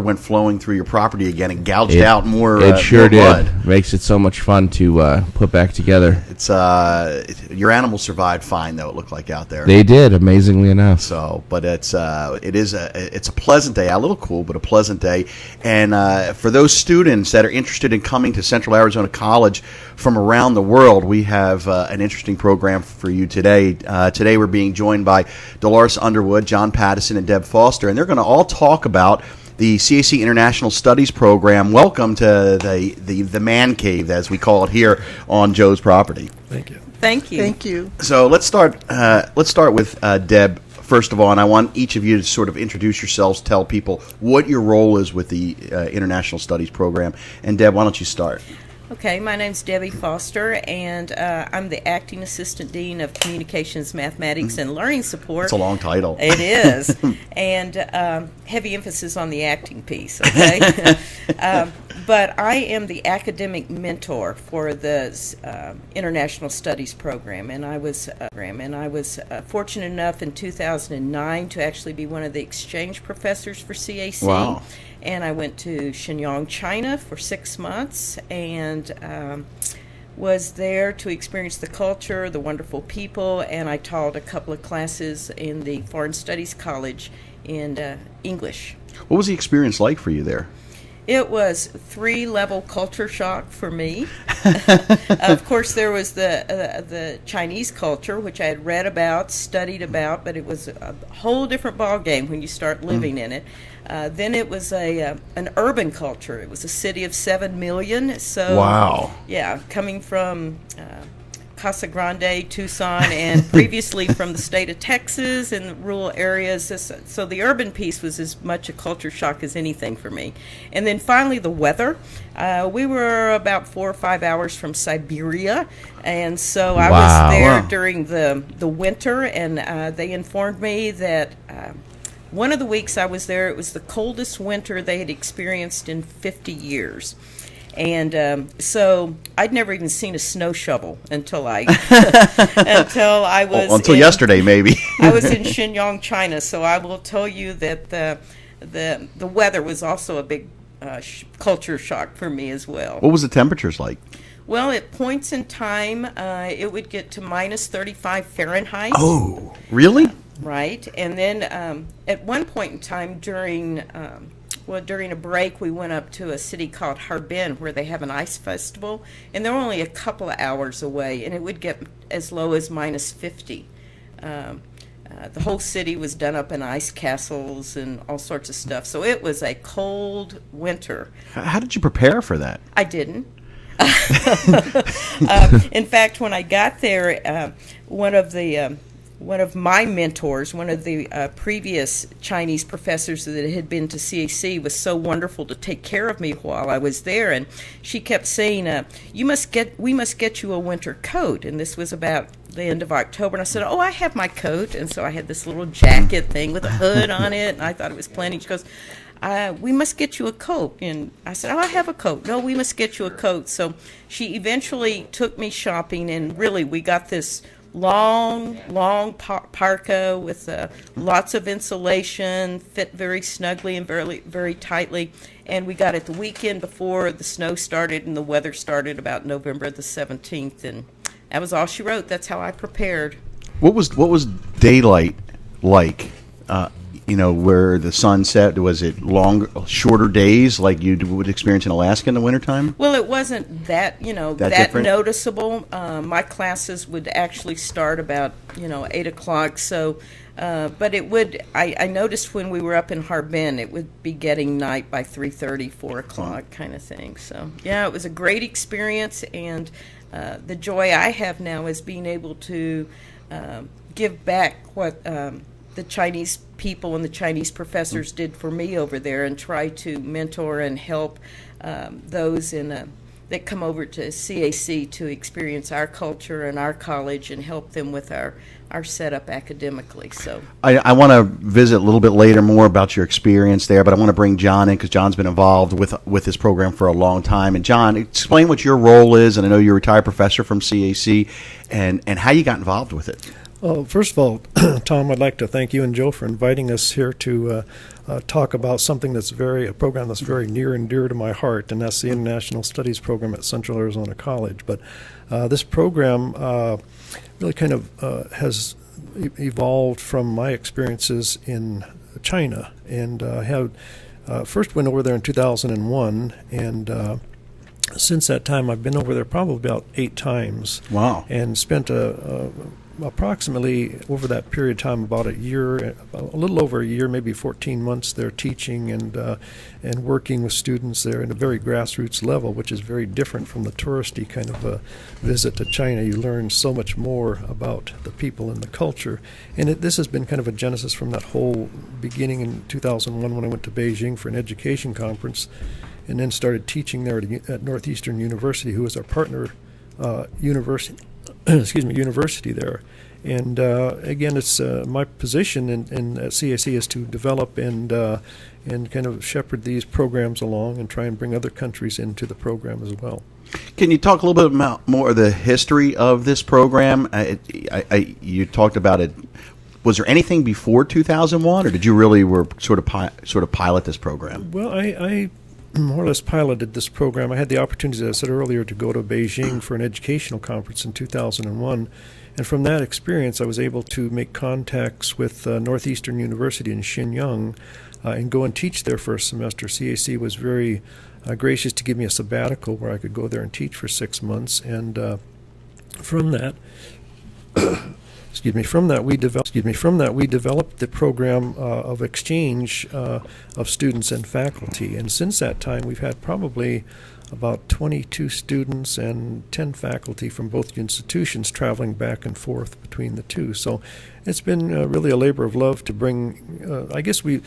went flowing through your property again and gouged It- out more. It sure more did. blood. Makes it so much fun to put back together. It's your animals survived fine, though. It looked like out there. They did, amazingly enough. So, but it's a pleasant day, a little cool, but a pleasant day. And for those students that are interested in coming to Central Arizona College from around the world, we have an interesting program for you today. Today we're being joined by Dolores Underwood, John Pattison, and Deb Foster, and they're going to all talk about the CAC International Studies Program. Welcome to the man cave, as we call it here on Joe's property. Thank you. Thank you. Thank you. So let's start with Deb first of all, and I want each of you to sort of introduce yourselves, tell people what your role is with the International Studies Program. And Deb, why don't you start? Okay, my name's Debbie Foster, and I'm the Acting Assistant Dean of Communications, Mathematics, and Learning Support. It's a long title. It is, and heavy emphasis on the acting piece, okay? But I am the academic mentor for the International Studies Program, and I was fortunate enough in 2009 to actually be one of the exchange professors for CAC. Wow. And I went to Shenyang, China for 6 months, and was there to experience the culture, the wonderful people, and I taught a couple of classes in the Foreign Studies College in English. What was the experience like for you there? It was 3-level culture shock for me. Of course, there was the Chinese culture, which I had read about, studied about, but it was a whole different ballgame when you start living in it. Then it was an urban culture. It was a city of 7 million. So, wow. Yeah, coming from Casa Grande, Tucson, and previously from the state of Texas and rural areas. So the urban piece was as much a culture shock as anything for me. And then finally the weather. We were about 4 or 5 hours from Siberia, and so I was there during the winter, and they informed me that one of the weeks I was there, it was the coldest winter they had experienced in 50 years. And so I'd never even seen a snow shovel until I was until yesterday, maybe. I was in Shenyang, China. So I will tell you that the weather was also a big culture shock for me as well. What was the temperatures like? Well, at points in time, it would get to minus 35 Fahrenheit. Oh, really? Right. And then at one point in time during a break, we went up to a city called Harbin where they have an ice festival, and they're only a couple of hours away, and it would get as low as minus 50. The whole city was done up in ice castles and all sorts of stuff. So it was a cold winter. How did you prepare for that? I didn't. In fact, when I got there, one of my mentors, one of the previous Chinese professors that had been to CAC, was so wonderful to take care of me while I was there, and she kept saying, we must get you a winter coat." And this was about the end of October, and I said, "Oh, I have my coat." And so I had this little jacket thing with a hood on it, and I thought it was plenty. She goes, "We must get you a coat." And I said, "Oh, I have a coat." "No, we must get you a coat." So she eventually took me shopping, and really we got this long parka with lots of insulation, fit very snugly and very, very tightly. And we got it the weekend before the snow started and the weather started, about November the 17th. And that was all she wrote. That's how I prepared. What was daylight like? Where the sun set? Was it shorter days like you would experience in Alaska in the wintertime? Well, it wasn't that noticeable. My classes would actually start about 8 o'clock. So, but it would. I noticed when we were up in Harbin, it would be getting night by 3:30, 4 o'clock kind of thing. So, yeah, it was a great experience, and the joy I have now is being able to give back what the Chinese people and the Chinese professors did for me over there, and try to mentor and help those that come over to CAC to experience our culture and our college and help them with our setup academically. So I want to visit a little bit later more about your experience there, but I want to bring John in because John's been involved with this program for a long time. And John, explain what your role is, and I know you're a retired professor from CAC, and how you got involved with it. Well, first of all, Tom, I'd like to thank you and Joe for inviting us here to talk about something that's a program that's very near and dear to my heart, and that's the International Studies program at Central Arizona College. But this program really kind of has evolved from my experiences in China, and I have first went over there in 2001, and since that time I've been over there probably about 8 times. Wow. And spent approximately over that period of time about a year, a little over a year, maybe 14 months there teaching and working with students there at a very grassroots level, which is very different from the touristy kind of visit to China. You learn so much more about the people and the culture. And this has been kind of a genesis from that whole beginning in 2001 when I went to Beijing for an education conference, and then started teaching there at Northeastern University, who is our partner university there. And again, it's my position in at CAC is to develop and kind of shepherd these programs along and try and bring other countries into the program as well. Can you talk a little bit about more of the history of this program? You talked about it. Was there anything before 2001, or did you really were sort of pilot this program? Well, I more or less piloted this program. I had the opportunity, as I said earlier, to go to Beijing for an educational conference in 2001. And from that experience, I was able to make contacts with Northeastern University in Shenyang and go and teach there for a semester. CAC was very gracious to give me a sabbatical where I could go there and teach for 6 months. And from that, From that we developed the program of exchange of students and faculty. And since that time, we've had probably about 22 students and 10 faculty from both institutions traveling back and forth between the two. So it's been really a labor of love to bring. I guess we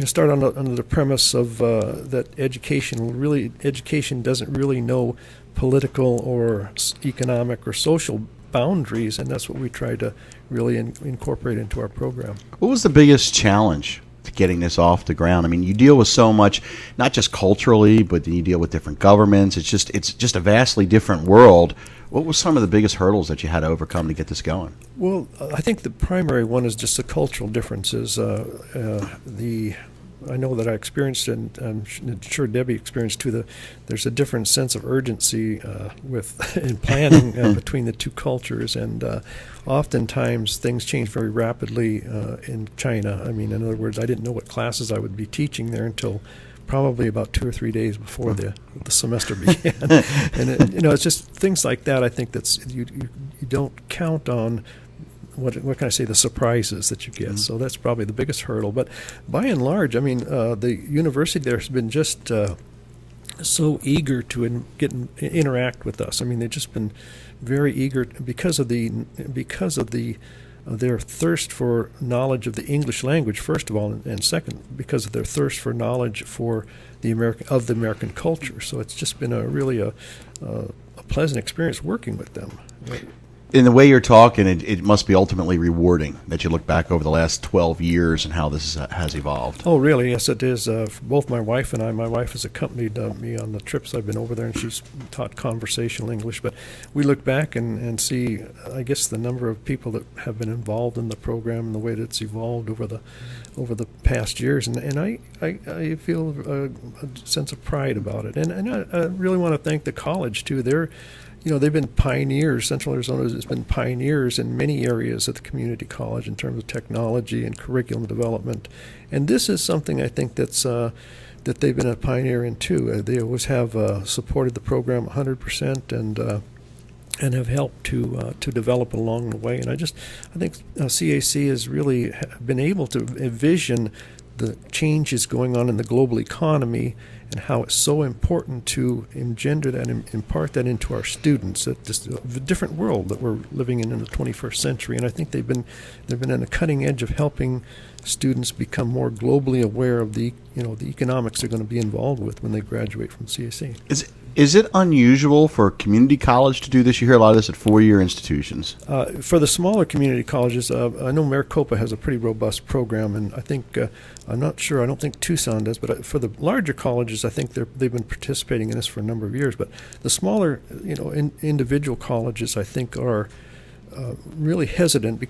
start under the premise of that education doesn't really know political or economic or social boundaries, and that's what we try to really incorporate into our program. What was the biggest challenge to getting this off the ground? I mean, you deal with so much, not just culturally, but then you deal with different governments. It's just a vastly different world. What were some of the biggest hurdles that you had to overcome to get this going? Well, I think the primary one is just the cultural differences. I know that I experienced, and I'm sure Debbie experienced too, there's a different sense of urgency in planning between the two cultures, and oftentimes things change very rapidly in China. I mean, in other words, I didn't know what classes I would be teaching there until probably about 2 or 3 days before the semester began. And it's just things like that. I think that's you don't count on. What can I say? The surprises that you get. Mm-hmm. So that's probably the biggest hurdle. But by and large, I mean, the university there has been just so eager to interact with us. I mean, they've just been very eager because of their thirst for knowledge of the English language, first of all, and second, because of their thirst for knowledge for the American culture. So it's just been a really pleasant experience working with them. In the way you're talking, it must be ultimately rewarding that you look back over the last 12 years and how this has evolved. Oh, really? Yes, it is. Both my wife and I, my wife has accompanied me on the trips I've been over there, and she's taught conversational English. But we look back and see, I guess, the number of people that have been involved in the program and the way that it's evolved over the past years. And I feel a sense of pride about it. And I really want to thank the college, too. They've been pioneers. Central Arizona has been pioneers in many areas at the community college in terms of technology and curriculum development. And this is something I think that they've been a pioneer in too. They always have supported the program 100% and have helped to develop along the way. And I think CAC has really been able to envision the changes going on in the global economy and how it's so important to engender that and impart that into our students. That this a different world that we're living in the 21st century, and I think they've been on the cutting edge of helping students become more globally aware of the economics they're going to be involved with when they graduate from CAC. Is it unusual for a community college to do this? You hear a lot of this at four-year institutions. For the smaller community colleges, I know Maricopa has a pretty robust program, and I think I'm not sure. I don't think Tucson does, but for the larger colleges, I think they've been participating in this for a number of years. But the smaller, individual colleges, I think are really hesitant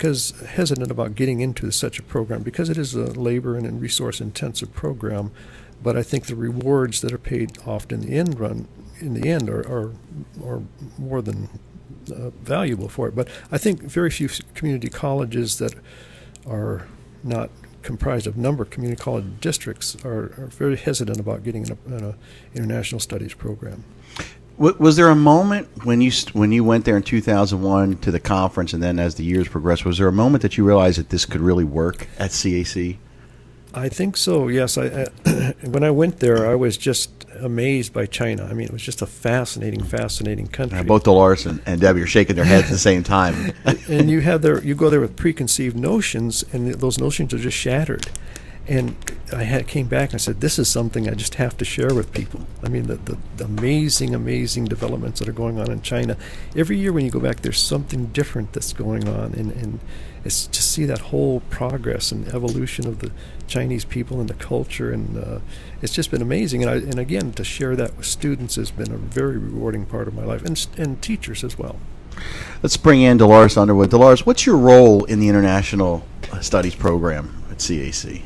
about getting into such a program because it is a labor and resource intensive program. But I think the rewards that are paid off in the end are more than valuable for it. But I think very few community colleges that are not comprised of number of community college districts are very hesitant about getting in an international studies program. Was there a moment when you went there in 2001 to the conference, and then as the years progressed, was there a moment that you realized that this could really work at CAC? I think so, yes. When I went there, I was just amazed by China. I mean, it was just a fascinating country. Both Dolores and Debbie are shaking their heads at the same time. And you go there with preconceived notions, and those notions are just shattered. And I came back and I said, this is something I just have to share with people. I mean, the amazing developments that are going on in China. Every year when you go back, there's something different that's going on. And it's to see that whole progress and evolution of the Chinese people and the culture. And it's just been amazing. And again, to share that with students has been a very rewarding part of my life, and teachers as well. Let's bring in Dolores Underwood. Dolores, what's your role in the International Studies program at CAC?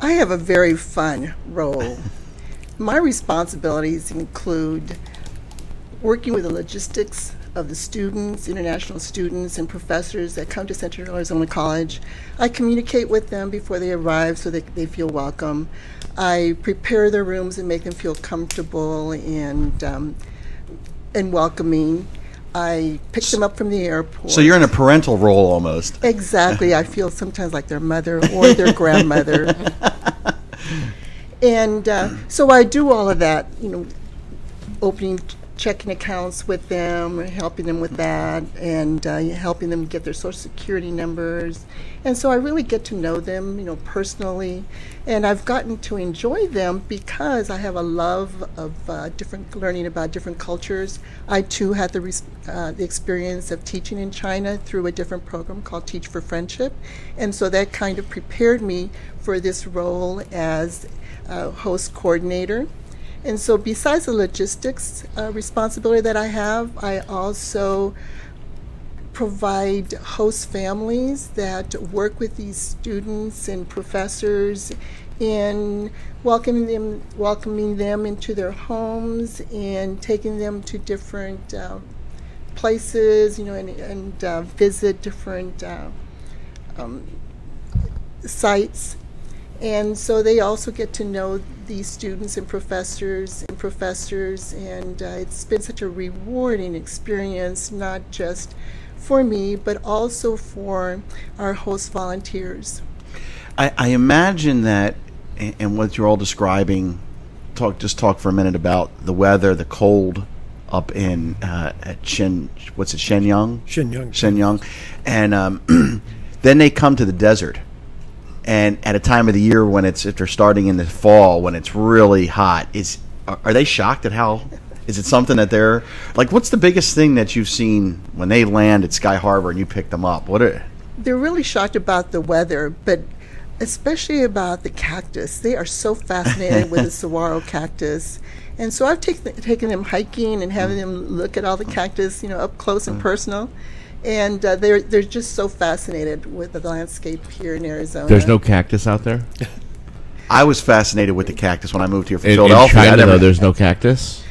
I have a very fun role. My responsibilities include working with the logistics of the students, international students and professors that come to Central Arizona College. I communicate with them before they arrive so that they feel welcome. I prepare their rooms and make them feel comfortable and welcoming. I pick them up from the airport. So you're in a parental role almost. Exactly. I feel sometimes like their mother or their grandmother. And so I do all of that, opening checking accounts with them, helping them with that, and helping them get their Social Security numbers. And so I really get to know them, personally. And I've gotten to enjoy them because I have a love of learning about different cultures. I too had the experience of teaching in China through a different program called Teach for Friendship. And so that kind of prepared me for this role as host coordinator. And so besides the logistics responsibility that I have, I also provide host families that work with these students and professors in welcoming them into their homes and taking them to different places, and visit different sites. And so they also get to know these students and professors, and it's been such a rewarding experience, not just for me, but also for our host volunteers. I imagine that, and what you're all describing, talk for a minute about the weather, the cold up in at Shenyang? Shenyang. And then they come to the desert. And at a time of the year when if they're starting in the fall, when it's really hot, are they shocked at how? Is it something that they're like? What's the biggest thing that you've seen when they land at Sky Harbor and you pick them up? They're really shocked about the weather, but especially about the cactus. They are so fascinated with the saguaro cactus. And so I've taken them hiking and having them look at all the cactus, up close and personal. And they're just so fascinated with the landscape here in Arizona. There's no cactus out there? I was fascinated with the cactus when I moved here from In Philadelphia. China, though, there's no cactus?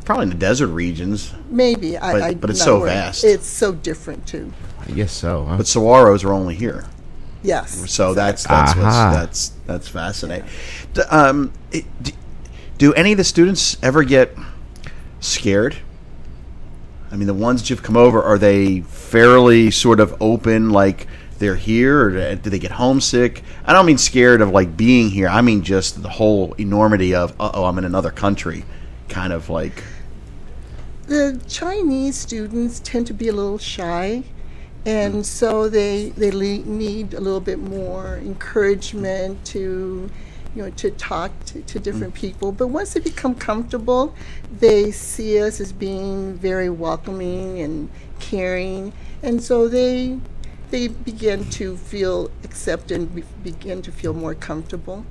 Probably in the desert regions. Maybe. But it's so vast. It's so different, too. I guess so. Huh? But saguaros are only here. Yes. So exactly. that's fascinating. Do any of the students ever get scared? I mean, the ones that you've come over, are they fairly sort of open, like they're here, or do they get homesick? I don't mean scared of like being here. I mean just the whole enormity of, I'm in another country, kind of like. The Chinese students tend to be a little shy, and so they need a little bit more encouragement to talk to different people. But once they become comfortable, they see us as being very welcoming and caring. And so they begin to feel accepted and begin to feel more comfortable.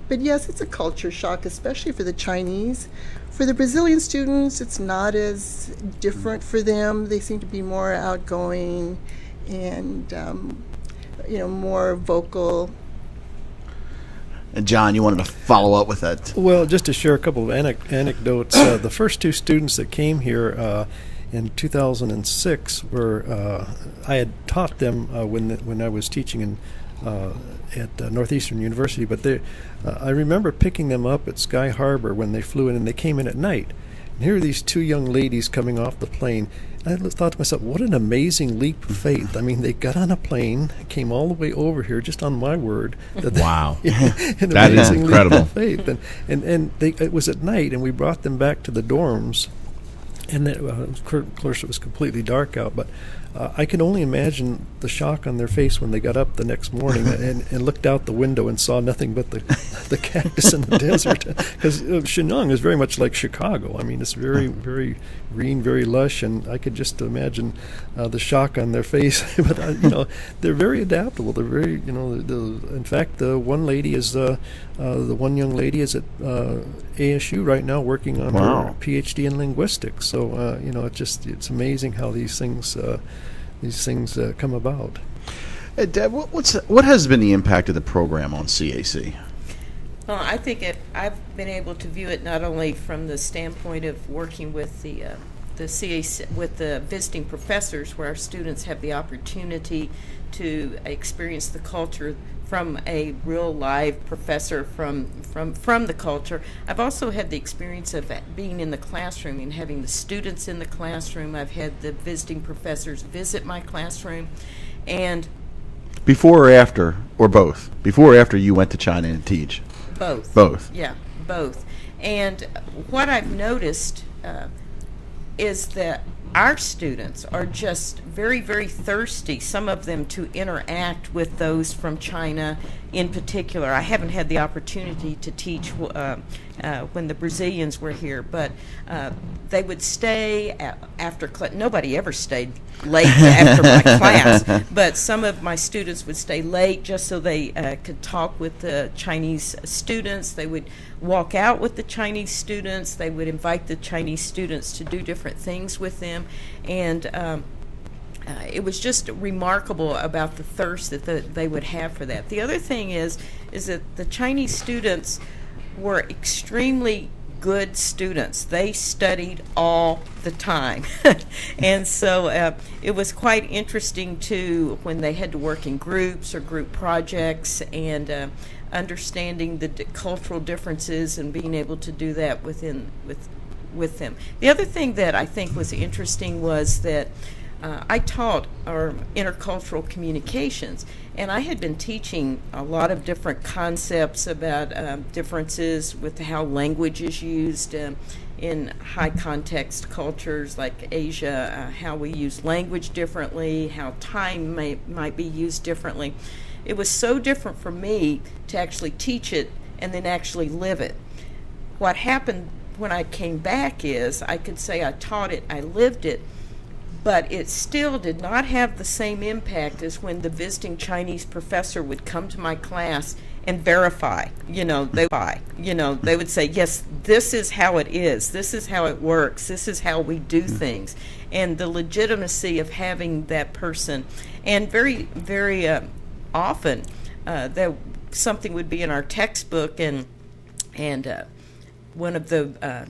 But yes, it's a culture shock, especially for the Chinese. For the Brazilian students, it's not as different for them. They seem to be more outgoing and, more vocal. And John, you wanted to follow up with that. Well, just to share a couple of anecdotes. The first two students that came here in 2006 were I had taught them when I was teaching at Northeastern University, but I remember picking them up at Sky Harbor when they flew in, and they came in at night. And here are these two young ladies coming off the plane. I thought to myself, what an amazing leap of faith. I mean, they got on a plane, came all the way over here, just on my word. Wow. An That is amazing incredible. leap of faith. And it was at night, and we brought them back to the dorms. And of course, it was completely dark out, but I can only imagine the shock on their face when they got up the next morning and looked out the window and saw nothing but the cactus in the desert. Because Shenyang is very much like Chicago. I mean, it's very, very green, very lush, and I could just imagine the shock on their face. But they're very adaptable. They're very, in fact, the one lady is the one young lady is at ASU right now working on her PhD in linguistics. So it's amazing how these things come about. Deb, what has been the impact of the program on CAC? Well, I think I've been able to view it not only from the standpoint of working with the CAC, with the visiting professors, where our students have the opportunity to experience the culture from a real live professor from the culture. I've also had the experience of being in the classroom and having the students in the classroom. I've had the visiting professors visit my classroom. And before or after, or both? Before or after you went to China to teach? Both. Both. Yeah, both. And what I've noticed is that our students are just very, very thirsty, some of them, to interact with those from China in particular. I haven't had the opportunity to teach when the Brazilians were here, but they would stay after class. Nobody ever stayed late after my class, but some of my students would stay late just so they could talk with the Chinese students. They would walk out with the Chinese students. They would invite the Chinese students to do different things with them, and it was just remarkable about the thirst that they would have for that. The other thing is that the Chinese students were extremely good students. They studied all the time. And so it was quite interesting, too, when they had to work in groups or group projects, and understanding the cultural differences and being able to do that with them. The other thing that I think was interesting was that I taught our intercultural communications, and I had been teaching a lot of different concepts about differences with how language is used in high context cultures like Asia, how we use language differently, how time might be used differently. It was so different for me to actually teach it and then actually live it. What happened when I came back is I could say I taught it, I lived it, but it still did not have the same impact as when the visiting Chinese professor would come to my class and verify. They would say, yes, this is how it is, this is how it works, this is how we do things. And the legitimacy of having that person. And very, very often that something would be in our textbook, and one of the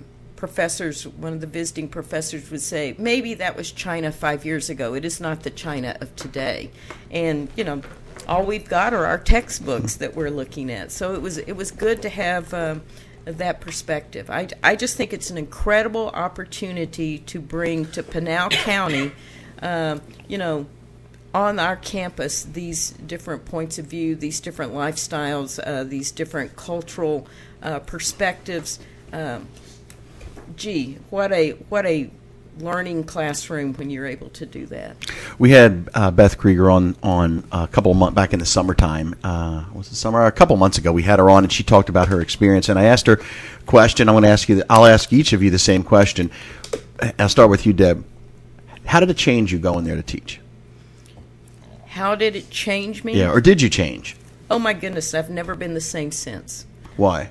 one of the visiting professors would say, maybe that was China 5 years ago. It is not the China of today. And, all we've got are our textbooks that we're looking at. So it was good to have that perspective. I just think it's an incredible opportunity to bring to Pinal County, on our campus, these different points of view, these different lifestyles, these different cultural perspectives. What a learning classroom when you're able to do that. We had Beth Krieger on a couple of months back in the summertime. Was it summer? A couple months ago, we had her on, and she talked about her experience. And I asked her a question. I'll ask each of you the same question. I'll start with you, Deb. How did it change you going there to teach? How did it change me? Yeah, or did you change? Oh my goodness, I've never been the same since. Why?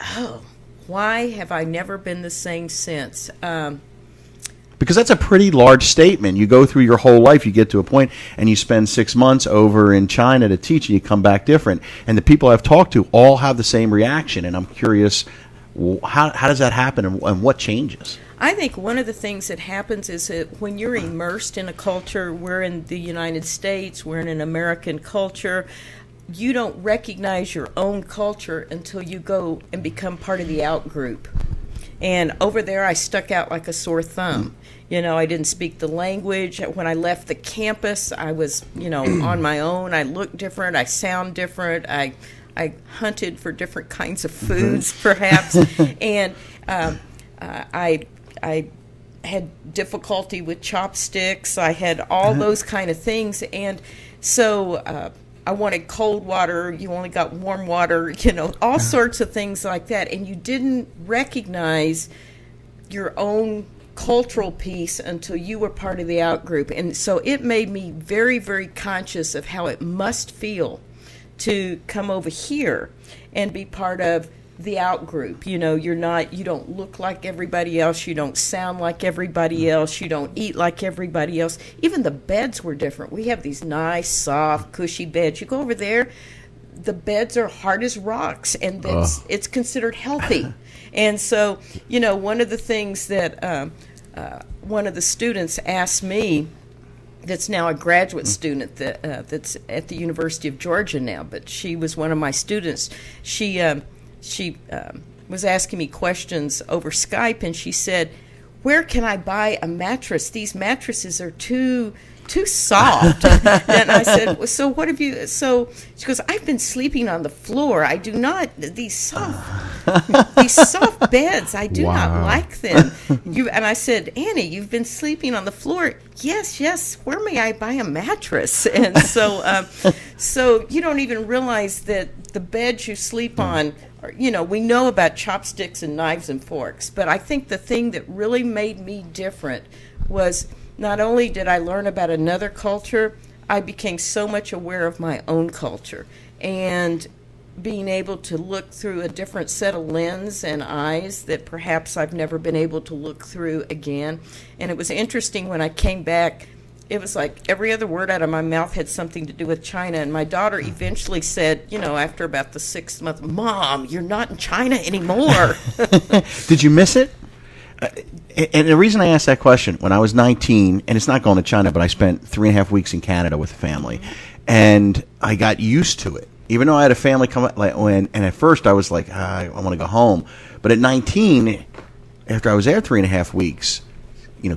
Oh, why have I never been the same since? Because that's a pretty large statement. You go through your whole life, you get to a point, and you spend 6 months over in China to teach, and you come back different. And the people I've talked to all have the same reaction, and I'm curious, how does that happen, and what changes? I think one of the things that happens is that when you're immersed in a culture, we're in the United States, we're in an American culture, you don't recognize your own culture until you go and become part of the out group. And over there, I stuck out like a sore thumb. You know, I didn't speak the language. When I left the campus, I was, on my own. I looked different. I sound different. I hunted for different kinds of foods, perhaps. And I had difficulty with chopsticks. I had all those kind of things. And so I wanted cold water. You only got warm water, all sorts of things like that. And you didn't recognize your own cultural piece until you were part of the out group. And so it made me very, very conscious of how it must feel to come over here and be part of the out group. You don't look like everybody else, you don't sound like everybody else, you don't eat like everybody else. Even the beds were different. We have these nice, soft, cushy beds. You go over there, the beds are hard as rocks, and it's considered healthy. And so, one of the things that one of the students asked me, that's now a graduate student that's at the University of Georgia now, but she was one of my students. She was asking me questions over Skype, and she said, "Where can I buy a mattress? These mattresses are too soft." And I said, well, "So what have you?" So she goes, "I've been sleeping on the floor. I do not these soft beds. I do not like them." And I said, "Annie, you've been sleeping on the floor." Yes. Where may I buy a mattress? And so, so you don't even realize that the beds you sleep on. We know about chopsticks and knives and forks, but I think the thing that really made me different was not only did I learn about another culture, I became so much aware of my own culture, and being able to look through a different set of lens and eyes that perhaps I've never been able to look through again. And it was interesting when I came back. It was like every other word out of my mouth had something to do with China. And my daughter eventually said, after about the 6th month, "Mom, you're not in China anymore." Did you miss it? And the reason I asked that question, when I was 19, and it's not going to China, but I spent 3.5 weeks in Canada with a family, and I got used to it. Even though I had a family come, and at first I was like, I want to go home. But at 19, after I was there 3.5 weeks,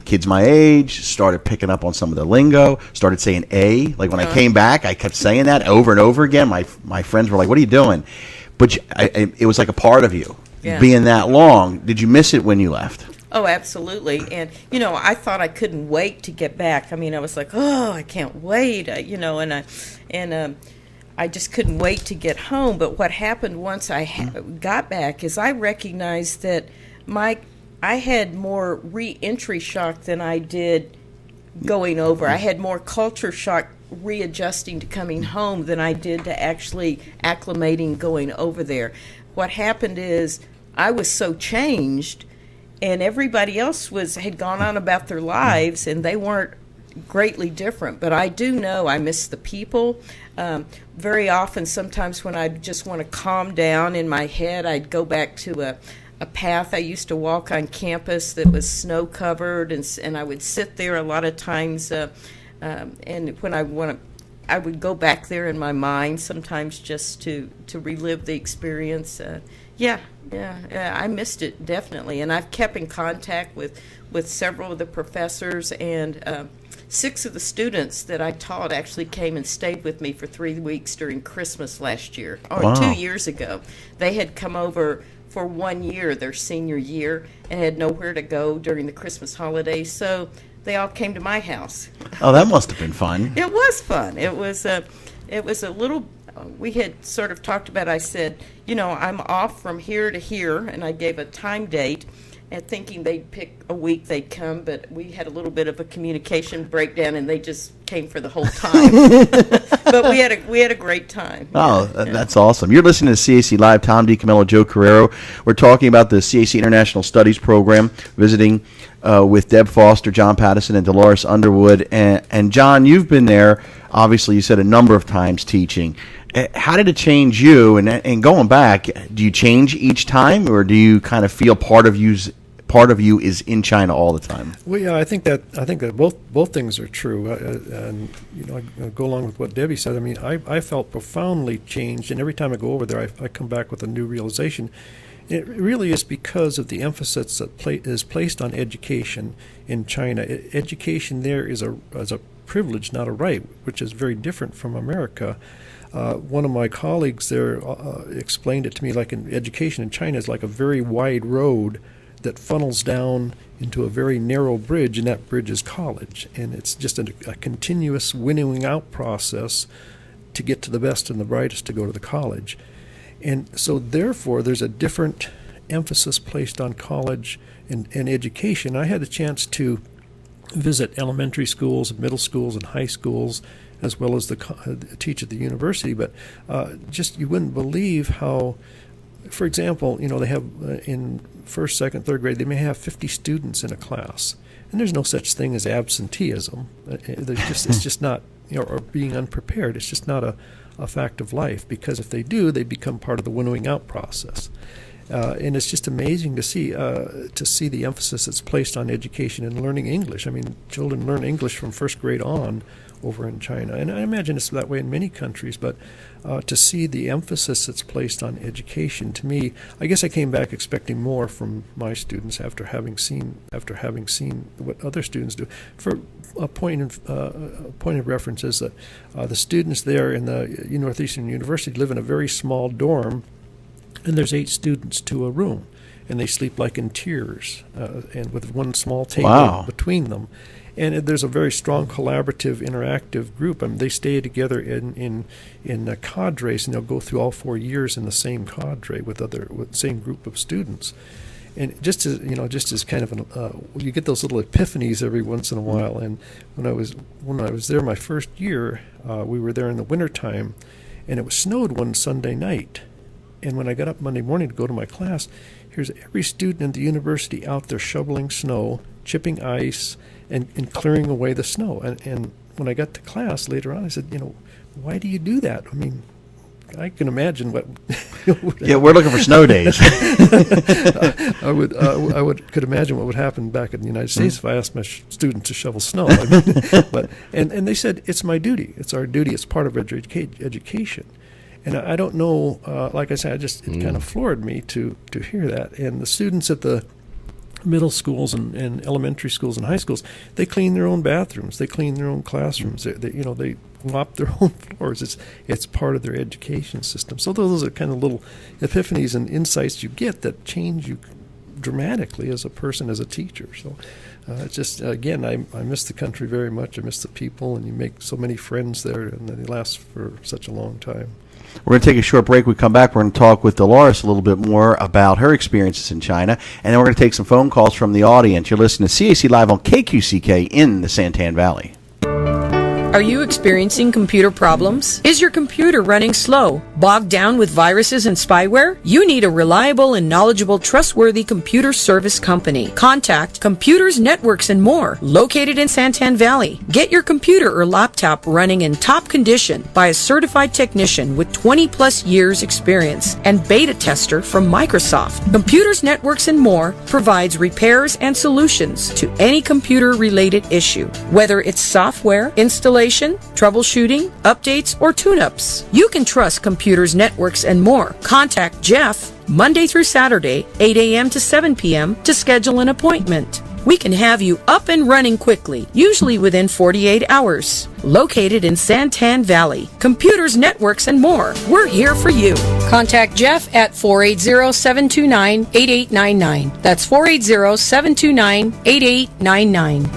kids my age started picking up on some of the lingo, started saying "a." Like when I came back, I kept saying that over and over again. My friends were like, "What are you doing?" But it was like a part of you, being that long. Did you miss it when you left? Oh, absolutely. And, I thought I couldn't wait to get back. I mean, I was like, "Oh, I can't wait," and I just couldn't wait to get home. But what happened once I got back is I recognized that I had more re-entry shock than I did going over. I had more culture shock readjusting to coming home than I did to actually acclimating going over there. What happened is I was so changed, and everybody else had gone on about their lives, and they weren't greatly different. But I do know I miss the people. Very often, sometimes when I just want to calm down in my head, I'd go back to a path I used to walk on campus that was snow covered, and I would sit there a lot of times, and when I would go back there in my mind sometimes just to relive the experience. I missed it definitely, and I've kept in contact with several of the professors, and 6 of the students that I taught actually came and stayed with me for 3 weeks during Christmas last year, or 2 years ago. They had come over for 1 year, their senior year, and had nowhere to go during the Christmas holidays, so they all came to my house. Oh, that must have been fun. It was fun. It was a little. We had sort of talked about. I said, I'm off from here to here, and I gave a time date, and thinking they'd pick a week they'd come, but we had a little bit of a communication breakdown, and they just came for the whole time. but we had a great time. Oh, that's awesome. You're listening to CAC Live. Tom DiCamillo, Joe Carrero. We're talking about the CAC International Studies Program, visiting with Deb Foster, John Pattison, and Dolores Underwood. And John, you've been there, obviously, you said a number of times teaching. How did it change you? And going back, do you change each time, or do you kind of feel part of you is in China all the time? Well, yeah, I think that both things are true, and I go along with what Debbie said. I mean, I felt profoundly changed, and every time I go over there, I come back with a new realization. It really is because of the emphasis that is placed on education in China. Education there is a privilege, not a right, which is very different from America. One of my colleagues there explained it to me like education in China is like a very wide road that funnels down into a very narrow bridge, and that bridge is college. And it's just a continuous winnowing out process to get to the best and the brightest to go to the college. And so therefore there's a different emphasis placed on college and education. I had a chance to visit elementary schools, middle schools, and high schools, as well as teach at the university. But just you wouldn't believe how, for example, they have in first, second, third grade, they may have 50 students in a class, and there's no such thing as absenteeism. It's just not, or being unprepared. It's just not a fact of life, because if they do, they become part of the winnowing out process. And it's just amazing to see the emphasis that's placed on education and learning English. I mean, children learn English from first grade on over in China, and I imagine it's that way in many countries. But to see the emphasis that's placed on education, to me, I guess I came back expecting more from my students after having seen what other students do. For a point of reference is that the students there in the Northeastern University live in a very small dorm, and there's 8 students to a room, and they sleep like in tiers, and with one small table between them. And there's a very strong collaborative, interactive group. I mean, they stay together in cadres, and they'll go through all 4 years in the same cadre with the same group of students. And just as kind of you get those little epiphanies every once in a while. And when I was there my first year, we were there in the wintertime, and it was snowed one Sunday night. And when I got up Monday morning to go to my class, here's every student in the university out there shoveling snow, chipping ice, and clearing away the snow. And when I got to class later on, I said, why do you do that? I mean, I can imagine what. Yeah, we're looking for snow days. I could imagine what would happen back in the United States if I asked my students to shovel snow. I mean, but they said it's my duty. It's our duty. It's part of education. And I don't know. Like I said, it kind of floored me to hear that. And the students at the middle schools and elementary schools and high schools, they clean their own bathrooms, they clean their own classrooms, they mop their own floors. It's part of their education system. So those are kind of little epiphanies and insights you get that change you dramatically as a person, as a teacher. So it's just, again, I miss the country very much. I miss the people, and you make so many friends there, and they last for such a long time. We're going to take a short break. We come back, we're going to talk with Dolores a little bit more about her experiences in China, and then we're going to take some phone calls from the audience. You're listening to CAC Live on KQCK in the Santan Valley. Are you experiencing computer problems? Is your computer running slow, bogged down with viruses and spyware? You need a reliable and knowledgeable, trustworthy computer service company. Contact Computers, Networks, and More, located in Santan Valley. Get your computer or laptop running in top condition by a certified technician with 20-plus years experience and beta tester from Microsoft. Computers, Networks, and More provides repairs and solutions to any computer-related issue, whether it's software, installation, troubleshooting, updates, or tune-ups. You can trust Computers, Networks, and More. Contact Jeff Monday through Saturday, 8 a.m. to 7 p.m. to schedule an appointment. We can have you up and running quickly, usually within 48 hours. Located in Santan Valley, Computers, Networks, and More. We're here for you. Contact Jeff at 480-729-8899. That's 480-729-8899.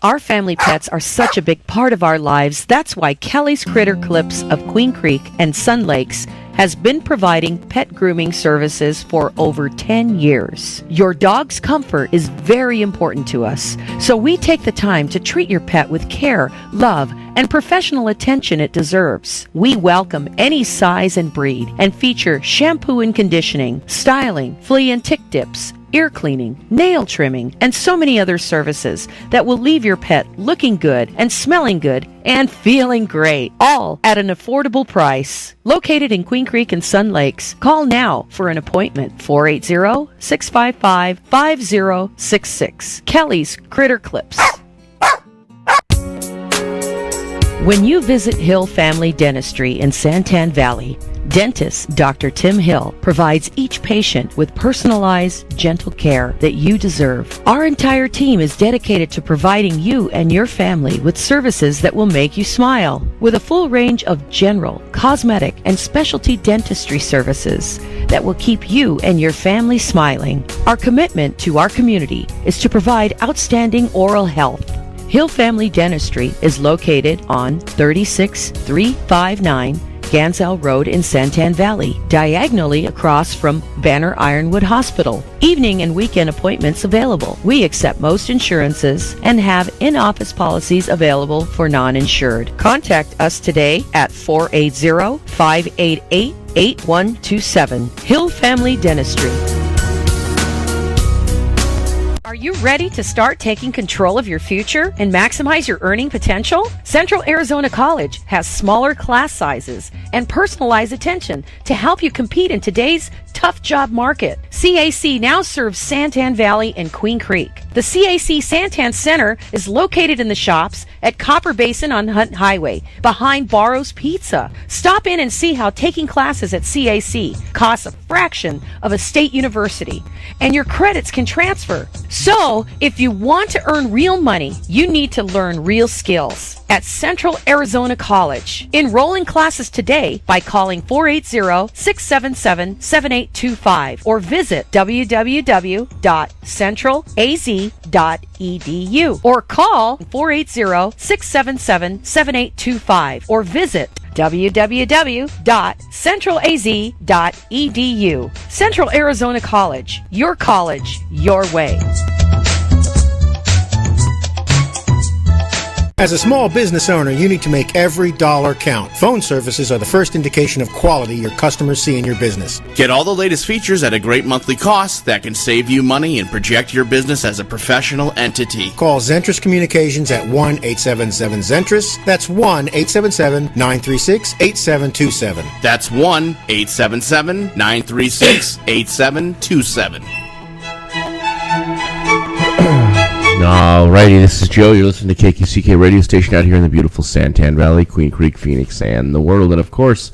Our family pets are such a big part of our lives. That's why Kelly's Critter Clips of Queen Creek and Sun Lakes has been providing pet grooming services for over 10 years. Your dog's comfort is very important to us, so we take the time to treat your pet with care, love, and professional attention it deserves. We welcome any size and breed and feature shampoo and conditioning, styling, flea and tick dips, ear cleaning, nail trimming, and so many other services that will leave your pet looking good and smelling good and feeling great, all at an affordable price. Located in Queen Creek and Sun Lakes, call now for an appointment, 480-655-5066. Kelly's Critter Clips. When you visit Hill Family Dentistry in Santan Valley, dentist Dr. Tim Hill provides each patient with personalized, gentle care that you deserve. Our entire team is dedicated to providing you and your family with services that will make you smile. With a full range of general, cosmetic, and specialty dentistry services that will keep you and your family smiling. Our commitment to our community is to provide outstanding oral health. Hill Family Dentistry is located on 36359 Gansell Road in Santan Valley, diagonally across from Banner Ironwood Hospital. Evening and weekend appointments available. We accept most insurances and have in-office policies available for non-insured. Contact us today at 480-588-8127. Hill Family Dentistry. Are you ready to start taking control of your future and maximize your earning potential? Central Arizona College has smaller class sizes and personalized attention to help you compete in today's tough job market. CAC now serves Santan Valley and Queen Creek. The CAC Santan Center is located in the shops at Copper Basin on Hunt Highway, behind Barrow's Pizza. Stop in and see how taking classes at CAC costs a fraction of a state university, and your credits can transfer. So, if you want to earn real money, you need to learn real skills at Central Arizona College. Enroll in classes today by calling 480-677-7825 or visit www.centralaz.edu or call 480-677-7825 or visit www.centralaz.edu. Central Arizona College, your college, your way. As a small business owner, you need to make every dollar count. Phone services are the first indication of quality your customers see in your business. Get all the latest features at a great monthly cost that can save you money and project your business as a professional entity. Call Zentris Communications at 1-877-ZENTRIS. That's 1-877-936-8727. That's 1-877-936-8727. Alrighty, this is Joe. You're listening to KQCK radio station out here in the beautiful Santan Valley, Queen Creek, Phoenix, and the world. And of course,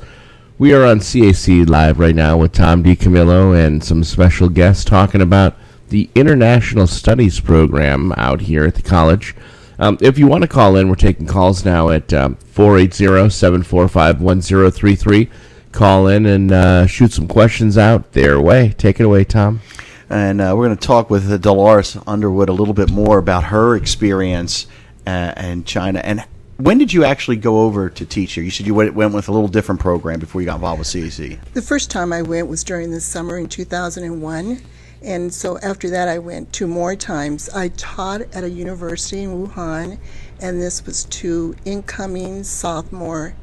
we are on CAC Live right now with Tom DiCamillo and some special guests talking about the International Studies program out here at the college. If you want to call in, we're taking calls now at 480-745-1033. Call in and shoot some questions out their way. Take it away, Tom. And we're going to talk with Dolores Underwood a little bit more about her experience in China. And when did you actually go over to teach here? You said you went with a little different program before you got involved with CAC. The first time I went was during the summer in 2001. And so after that, I went 2 more times. I taught at a university in Wuhan, and this was to incoming sophomore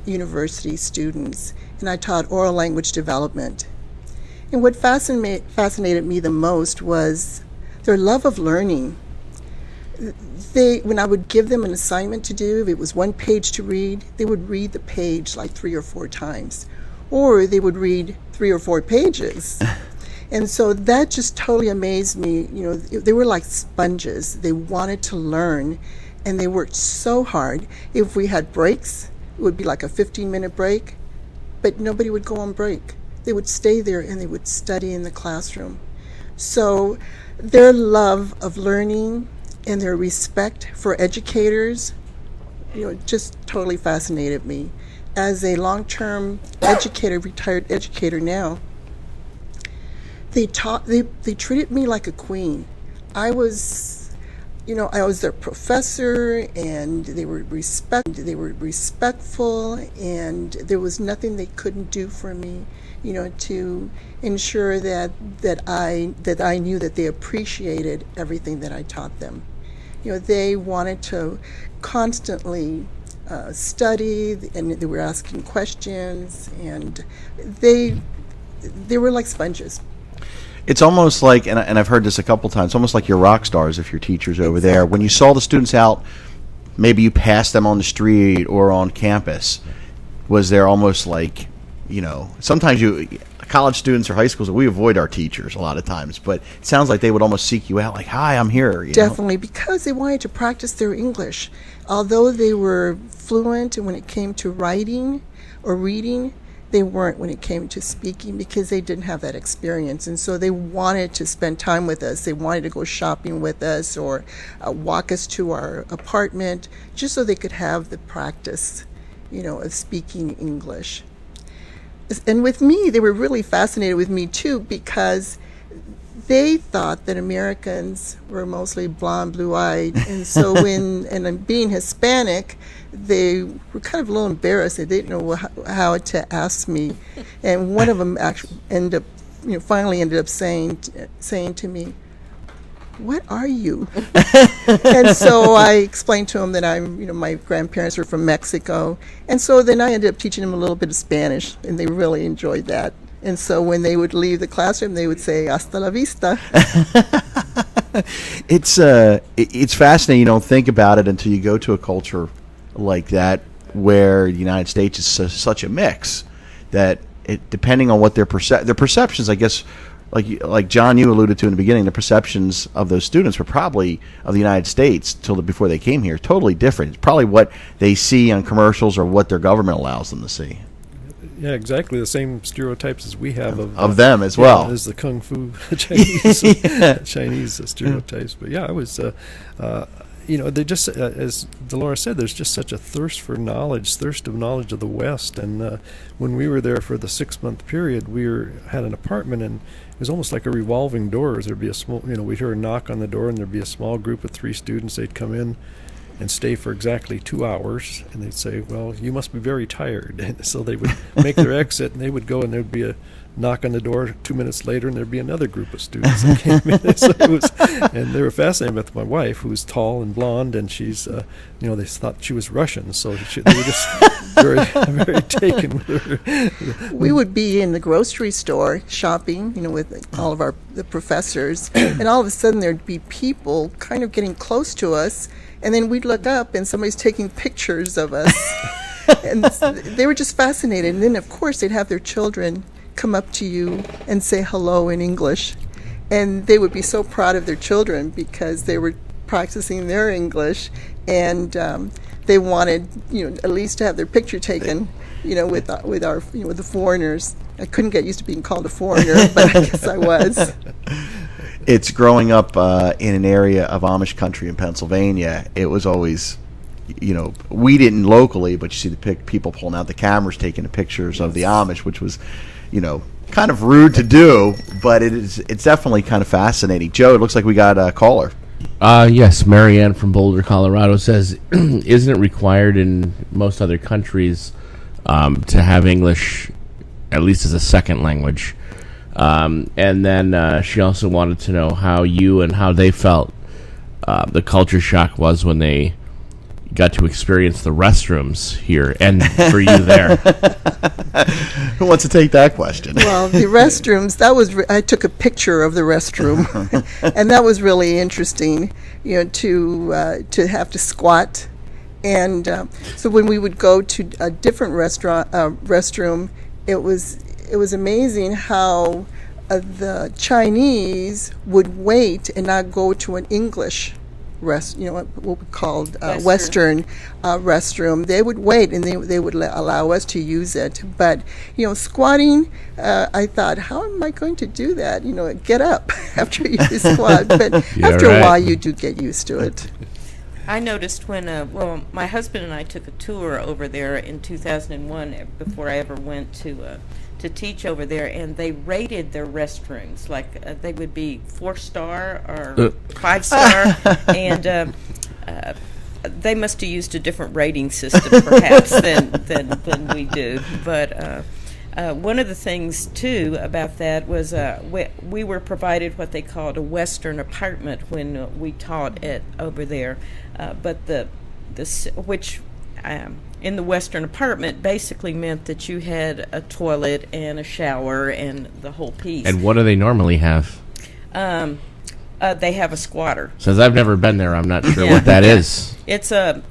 university students. And I taught oral language development. And what fascinated me the most was their love of learning. When I would give them an assignment to do, if it was 1 page to read, they would read the page like 3 or 4 times. Or they would read 3 or 4 pages. And so that just totally amazed me. You know, they were like sponges. They wanted to learn, and they worked so hard. If we had breaks, it would be like a 15-minute break, but nobody would go on break. They would stay there and they would study in the classroom. So their love of learning and their respect for educators, just totally fascinated me. As a long-term educator, retired educator now, they treated me like a queen. I was I was their professor, and they were respectful, and there was nothing they couldn't do for me, to ensure that I knew that they appreciated everything that I taught them. They wanted to constantly study, and they were asking questions, and they were like sponges. It's almost like, and I've heard this a couple times, almost like you're rock stars if your teachers over there. When you saw the students out, maybe you passed them on the street or on campus, was there almost like, sometimes college students or high schools, we avoid our teachers a lot of times, but it sounds like they would almost seek you out, like, hi, I'm here. Definitely, because they wanted to practice their English. Although they were fluent when it came to writing or reading, they weren't when it came to speaking, because they didn't have that experience. And so they wanted to spend time with us. They wanted to go shopping with us or walk us to our apartment, just so they could have the practice, of speaking English. And with me, they were really fascinated with me too, because they thought that Americans were mostly blonde, blue-eyed, and so and being Hispanic, they were kind of a little embarrassed. They didn't know how to ask me, and one of them actually finally ended up saying to me, "What are you?" And so I explained to him that my grandparents were from Mexico, and so then I ended up teaching them a little bit of Spanish, and they really enjoyed that. And so when they would leave the classroom, they would say, "Hasta la vista." It's fascinating. You don't think about it until you go to a culture like that, where the United States is such a mix that depending on what their perceptions, I guess, like John, you alluded to in the beginning, the perceptions of those students were probably of the United States before they came here totally different. It's probably what they see on commercials or what their government allows them to see. Yeah, exactly the same stereotypes as we have of them as well. As the kung fu Chinese Chinese stereotypes. But yeah, I was, they just, as Dolores said, there's just such a thirst of knowledge of the West. And when we were there for the 6-month period, we had an apartment, and it was almost like a revolving door. There'd be a small, we'd hear a knock on the door, and there'd be a small group of 3 students. They'd come in and stay for exactly 2 hours, and they'd say, "Well, you must be very tired." And so they would make their exit, and they would go, and there'd be a knock on the door 2 minutes later, and there'd be another group of students that came in. So and they were fascinated with my wife, who's tall and blonde, and she's, they thought she was Russian, so they were just very, very taken with her. We would be in the grocery store shopping, with all of the professors, and all of a sudden there'd be people kind of getting close to us. And then we'd look up, and somebody's taking pictures of us. And they were just fascinated. And then, of course, they'd have their children come up to you and say hello in English. And they would be so proud of their children because they were practicing their English. And they wanted, at least to have their picture taken, with the foreigners. I couldn't get used to being called a foreigner, but I guess I was. It's growing up in an area of Amish country in Pennsylvania. It was always, we didn't locally, but you see the people pulling out the cameras, taking the pictures of the Amish, which was, kind of rude to do, but it's definitely kind of fascinating. Joe, it looks like we got a caller. Yes, Marianne from Boulder, Colorado says, isn't it required in most other countries to have English at least as a second language? And then she also wanted to know how you and how they felt the culture shock was when they got to experience the restrooms here and for you there. Who wants to take that question? Well, the restrooms, I took a picture of the restroom, and that was really interesting, to have to squat. And so when we would go to a different restroom, it was amazing how the Chinese would wait and not go to an English what we called Western restroom. They would wait, and they would allow us to use it. But squatting, I thought, how am I going to do that? Get up after you squat. But after a while, you do get used to it. I noticed when, my husband and I took a tour over there in 2001 before I ever went to to teach over there, and they rated their restrooms like they would be 4-star or 5-star, and they must have used a different rating system perhaps than we do. But one of the things too about that was we were provided what they called a Western apartment when we taught it over there, but which in the Western apartment basically meant that you had a toilet and a shower and the whole piece. And what do they normally have? They have a squatter. Since I've never been there, I'm not sure what that is. It's a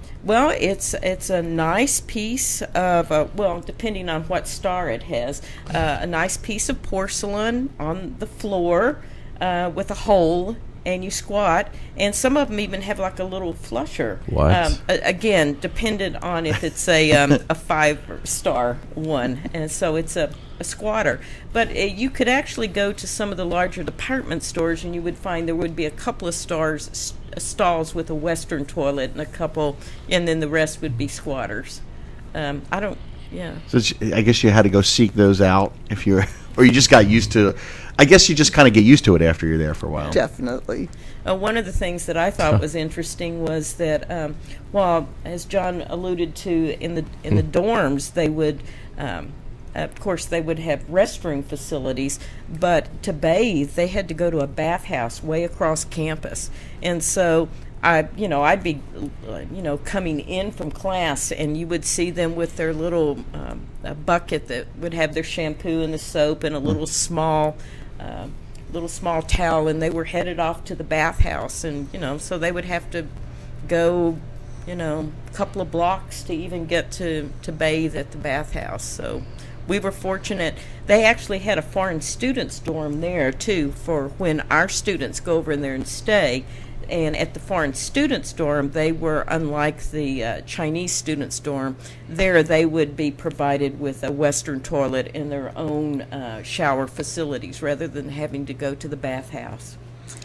nice piece of depending on what star it has, a nice piece of porcelain on the floor with a hole, and you squat, and some of them even have like a little flusher. What? Again, dependent on if it's a 5-star one, and so it's a squatter. But you could actually go to some of the larger department stores, and you would find there would be a couple of stalls with a Western toilet, and a couple, and then the rest would be squatters. So I guess you had to go seek those out if you're, or you just got used to. I guess you just kind of get used to it after you're there for a while. Definitely. One of the things that I thought was interesting was that, as John alluded to, in the dorms, they would, of course, they would have restroom facilities, but to bathe, they had to go to a bathhouse way across campus, and so I'd be, coming in from class, and you would see them with their little bucket that would have their shampoo and the soap and a little small towel, and they were headed off to the bathhouse, and so they would have to go, a couple of blocks to even get to bathe at the bathhouse. So we were fortunate. They actually had a foreign students dorm there too for when our students go over in there and stay. And at the foreign students dorm, they were, unlike the Chinese students dorm, there they would be provided with a Western toilet and their own shower facilities rather than having to go to the bathhouse.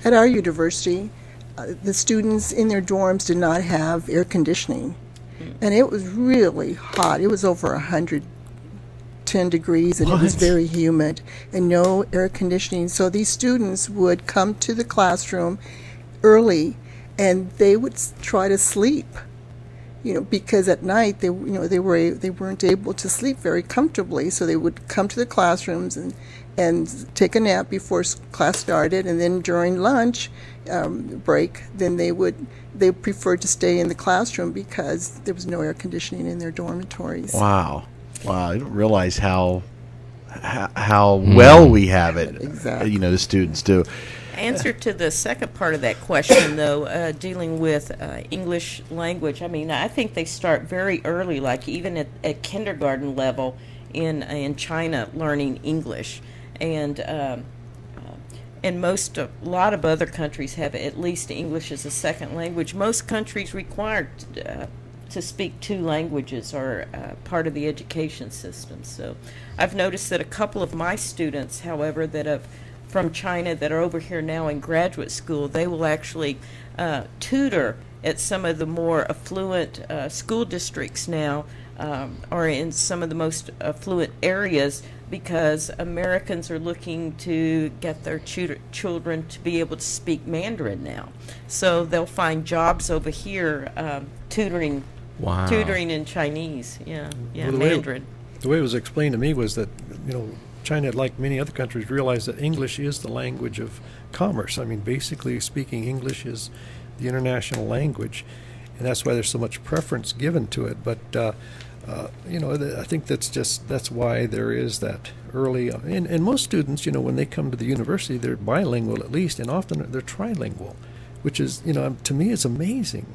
At our university, the students in their dorms did not have air conditioning. And it was really hot. It was over 110 degrees, and it was very humid, and no air conditioning. So these students would come to the classroom early, and they would try to sleep, because at night they weren't able to sleep very comfortably. So they would come to the classrooms and take a nap before class started, and then during lunch break, then they preferred to stay in the classroom because there was no air conditioning in their dormitories. Wow, I didn't realize how well we have it. Exactly. The students do. Answer to the second part of that question, though, dealing with English language, I think they start very early, like even at kindergarten level in China, learning English. And a lot of other countries have at least English as a second language. Most countries require to speak 2 languages are part of the education system. So I've noticed that a couple of my students, however, that have from China that are over here now in graduate school, they will actually tutor at some of the more affluent school districts now, or in some of the most affluent areas, because Americans are looking to get their children to be able to speak Mandarin now. So they'll find jobs over here tutoring in Chinese. Well, Mandarin. The way it was explained to me was that, China, like many other countries, realized that English is the language of commerce. Basically speaking, English is the international language, and that's why there's so much preference given to it. But I think that's why there is that early. And most students, when they come to the university, they're bilingual at least, and often they're trilingual, which is, to me, it's amazing.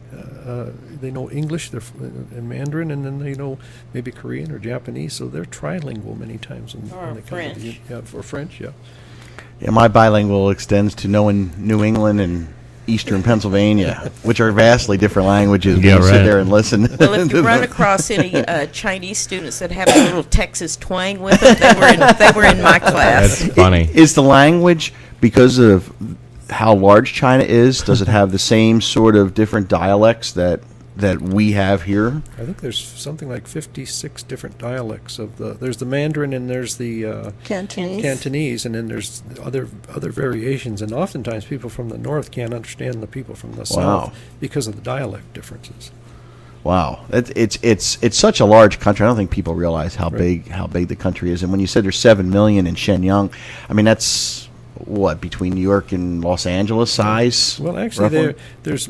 They know English, and Mandarin, and then they know maybe Korean or Japanese, so they're trilingual many times when they come to French. Yeah, my bilingual extends to knowing New England and Eastern Pennsylvania, which are vastly different languages. Yeah, you sit there and listen. Well, if you run across any Chinese students that have a little Texas twang with them, they were in my class. That's funny. Is the language, because of how large China is, does it have the same sort of different dialects that that we have here? I think there's something like 56 different dialects of there's the Mandarin and there's the Cantonese, and then there's other variations, and oftentimes people from the north can't understand the people from the south because of the dialect differences. Wow, it's such a large country. I don't think people realize how big the country is. And when you said there's 7 million in Shenyang, I mean that's what, between New York and Los Angeles size? Well, actually, there's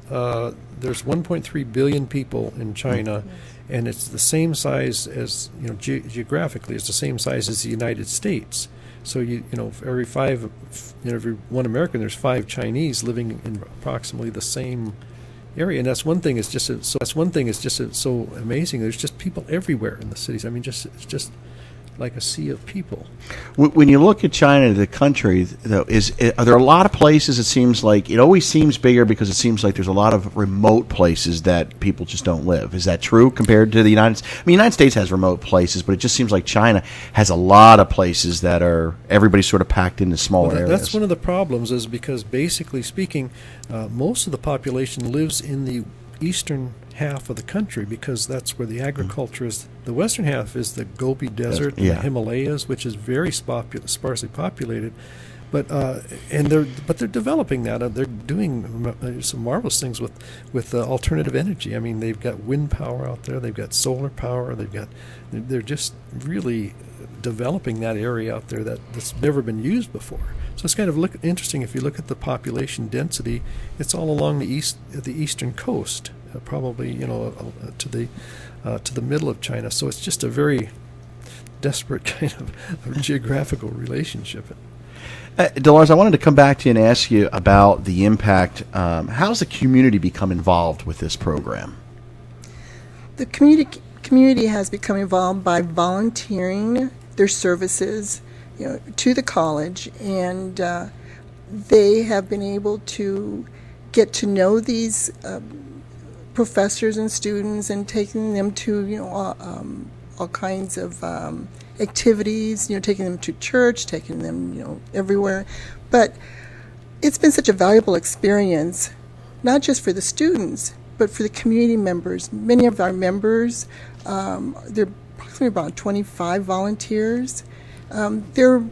1.3 billion people in China, and it's the same size as geographically, it's the same size as the United States. So for every 1 American, there's 5 Chinese living in approximately the same area, and that's one thing. It's just so amazing. There's just people everywhere in the cities. I mean, it's just like a sea of people. When you look at China, the country, though, are there a lot of places? It seems like it always seems bigger because it seems like there's a lot of remote places that people just don't live. Is that true compared to the United States? I mean, the United States has remote places, but it just seems like China has a lot of places that are everybody's sort of packed into smaller areas. That's one of the problems, is because basically speaking, most of the population lives in the eastern half of the country, because that's where the agriculture is. The western half is the Gobi Desert, and the Himalayas, which is very sparsely populated. But they're developing that. They're doing some marvelous things with alternative energy. I mean, they've got wind power out there. They've got solar power. They're just really developing that area out there that's never been used before. So it's kind of interesting if you look at the population density. It's all along the eastern coast, probably to the middle of China. So it's just a very desperate kind of geographical relationship. Dolores, I wanted to come back to you and ask you about the impact. How's the community become involved with this program? The community has become involved by volunteering their services to the college, and they have been able to get to know these professors and students, and taking them to all kinds of activities, taking them to church, taking them everywhere. But it's been such a valuable experience, not just for the students, but for the community members. Many of our members, there are approximately about 25 volunteers. They're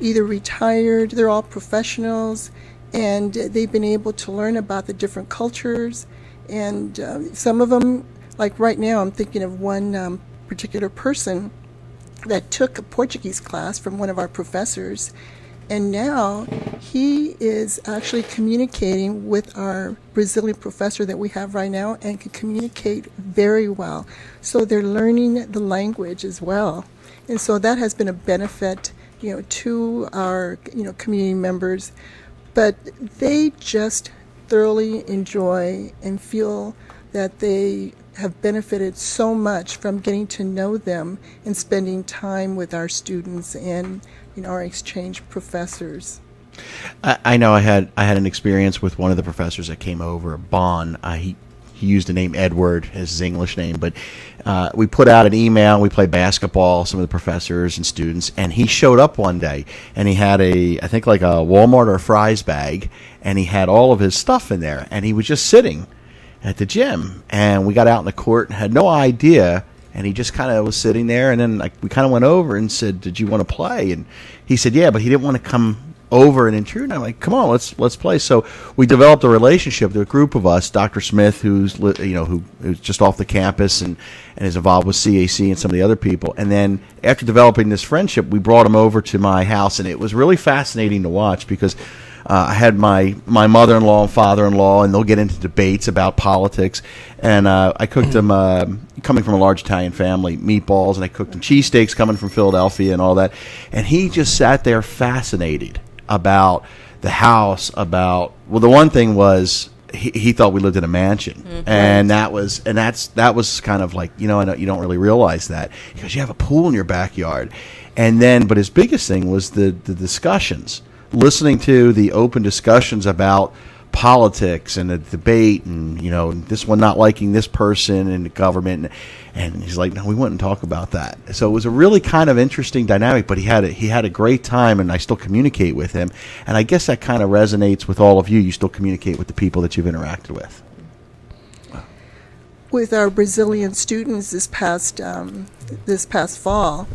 either retired, they're all professionals, and they've been able to learn about the different cultures. And some of them, like right now, I'm thinking of one particular person that took a Portuguese class from one of our professors, and now he is actually communicating with our Brazilian professor that we have right now, and can communicate very well. So they're learning the language as well. And so that has been a benefit, to our, community members. But they just thoroughly enjoy and feel that they have benefited so much from getting to know them and spending time with our students and our exchange professors. I know I had an experience with one of the professors that came over, Bon. He used the name Edward as his English name, but we put out an email. We played basketball, some of the professors and students, and he showed up one day, and he had I think like a Walmart or a Fry's bag, and he had all of his stuff in there, and he was just sitting at the gym, and we got out in the court and had no idea, and he just kind of was sitting there, and then we kind of went over and said, "Did you want to play?" And he said, "Yeah," but he didn't want to come over and intrude. And I'm like, "Come on, let's play." So we developed a relationship. There were a group of us. Dr. Smith, who's just off the campus and is involved with CAC and some of the other people. And then after developing this friendship, we brought him over to my house, and it was really fascinating to watch because I had my mother-in-law and father-in-law, and they'll get into debates about politics. And I cooked them, coming from a large Italian family, meatballs, and I cooked them cheesesteaks coming from Philadelphia and all that. And he just sat there fascinated about the house, the one thing was he thought we lived in a mansion. Mm-hmm. And that was kind of like, I know you don't really realize that because you have a pool in your backyard. And then, but his biggest thing was the discussions. Listening to the open discussions about politics and the debate, and this one not liking this person in the government, and he's like, "No, we wouldn't talk about that." So it was a really kind of interesting dynamic. But he had a great time, and I still communicate with him. And I guess that kind of resonates with all of you. You still communicate with the people that you've interacted with. with our Brazilian students this past fall,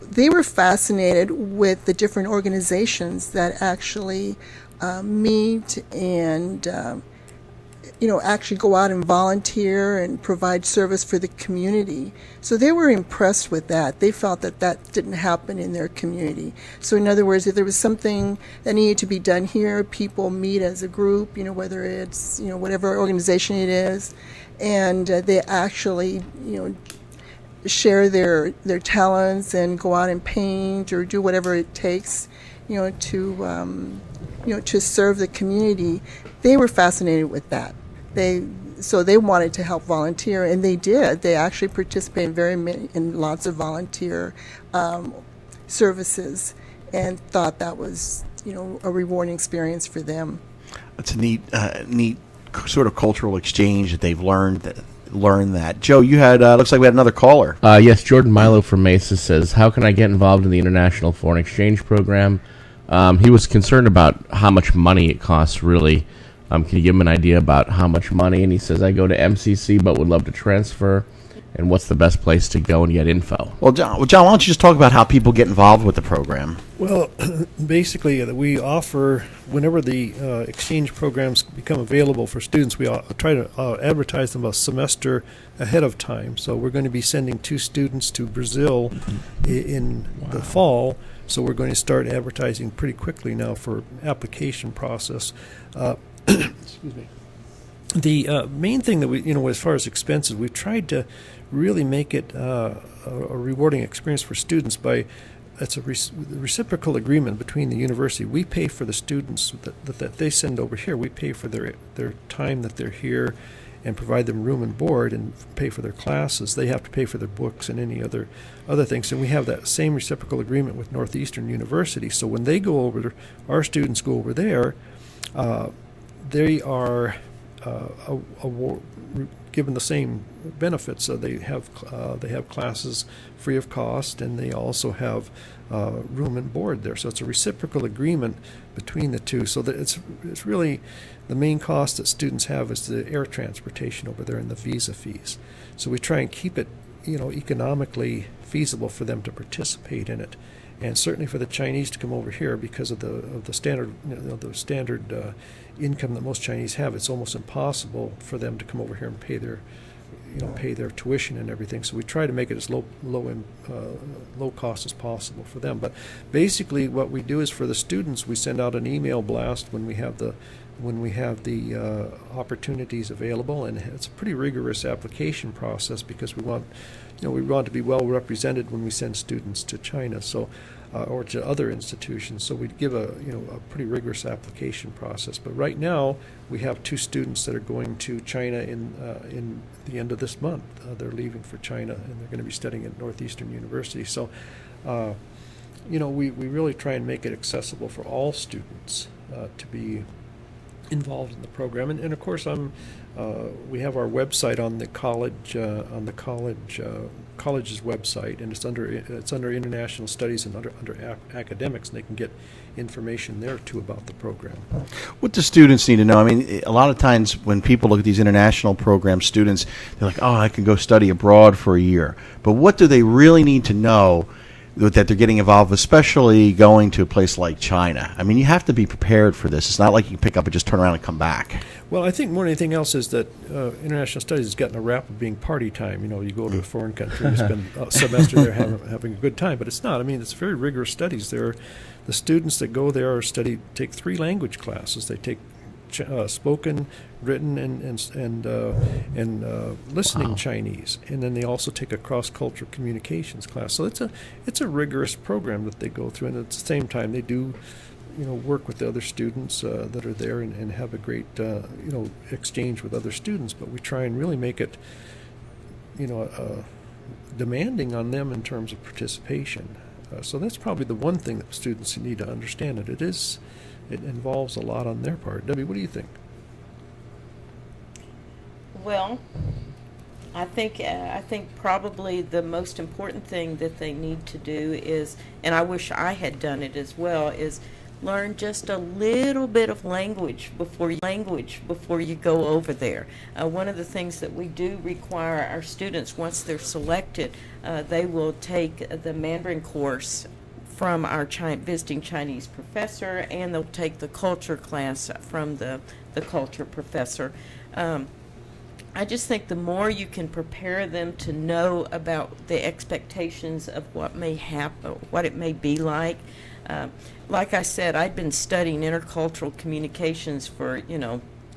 they were fascinated with the different organizations that actually meet and actually go out and volunteer and provide service for the community. So they were impressed with that. They felt that that didn't happen in their community. So in other words, if there was something that needed to be done here, people meet as a group, whether it's, whatever organization it is, and they actually, share their talents and go out and paint or do whatever it takes, to serve the community. They were fascinated with that. So they wanted to help volunteer, and they did. They actually participated in lots of volunteer services, and thought that was, a rewarding experience for them. It's a neat sort of cultural exchange that they've learned that. Joe, you had looks like we had another caller. Yes, Jordan Milo from Mesa says, how can I get involved in the International Foreign Exchange Program? He was concerned about how much money it costs, really. Can you give him an idea about how much money? And he says, I go to MCC but would love to transfer. And what's the best place to go and get info? Well, John, why don't you just talk about how people get involved with the program? Well, basically, we offer, whenever the exchange programs become available for students, we try to advertise them a semester ahead of time. So we're going to be sending 2 students to Brazil in the fall. So we're going to start advertising pretty quickly now for application process. Excuse me. The main thing that we, as far as expenses, we've tried to really make it a rewarding experience for students by, it's a reciprocal agreement between the university. We pay for the students that they send over here. We pay for their time that they're here and provide them room and board and pay for their classes. They have to pay for their books and any other things. And we have that same reciprocal agreement with Northeastern University. So when they go over, our students go over there, they are given the same benefits. So they have classes free of cost, and they also have room and board there. So it's a reciprocal agreement between the two. So that it's really the main cost that students have is the air transportation over there and the visa fees. So we try and keep it, economically feasible for them to participate in it. And certainly for the Chinese to come over here, because of the standard income that most Chinese have, it's almost impossible for them to come over here and pay their tuition and everything. So we try to make it as low cost as possible for them. But basically, what we do is for the students, we send out an email blast when we have the opportunities available, and it's a pretty rigorous application process because we want to be well represented when we send students to China, or to other institutions. So we give a pretty rigorous application process. But right now we have 2 students that are going to China in the end of this month. They're leaving for China, and they're going to be studying at Northeastern University. So we really try and make it accessible for all students to be involved in the program. And of course, we have our website on the college's website, and it's under International Studies and under academics, and they can get information there too about the program. What do students need to know? I mean, a lot of times when people look at these international programs, students, they're like, oh, I can go study abroad for a year. But what do they really need to know that they're getting involved, especially going to a place like China? I mean, you have to be prepared for this. It's not like you can pick up and just turn around and come back. Well, I think more than anything else is that international studies has gotten a rap of being party time. You go to a foreign country, you spend a semester there having a good time, but it's not. I mean, it's very rigorous studies. The students that go there take 3 language classes. They take spoken, written, and listening Chinese, and then they also take a cross-cultural communications class. So it's a rigorous program that they go through, and at the same time they do work with the other students that are there and have a great exchange with other students. But we try and really make it demanding on them in terms of participation. So that's probably the one thing that students need to understand, that it involves a lot on their part. Debbie, what do you think? Well, I think probably the most important thing that they need to do is, and I wish I had done it as well, is learn just a little bit of language before you go over there. One of the things that we do require our students, once they're selected, they will take the Mandarin course from our visiting Chinese professor, and they'll take the culture class from the culture professor. I just think the more you can prepare them to know about the expectations of what may happen, what it may be like. Like I said, I'd been studying intercultural communications for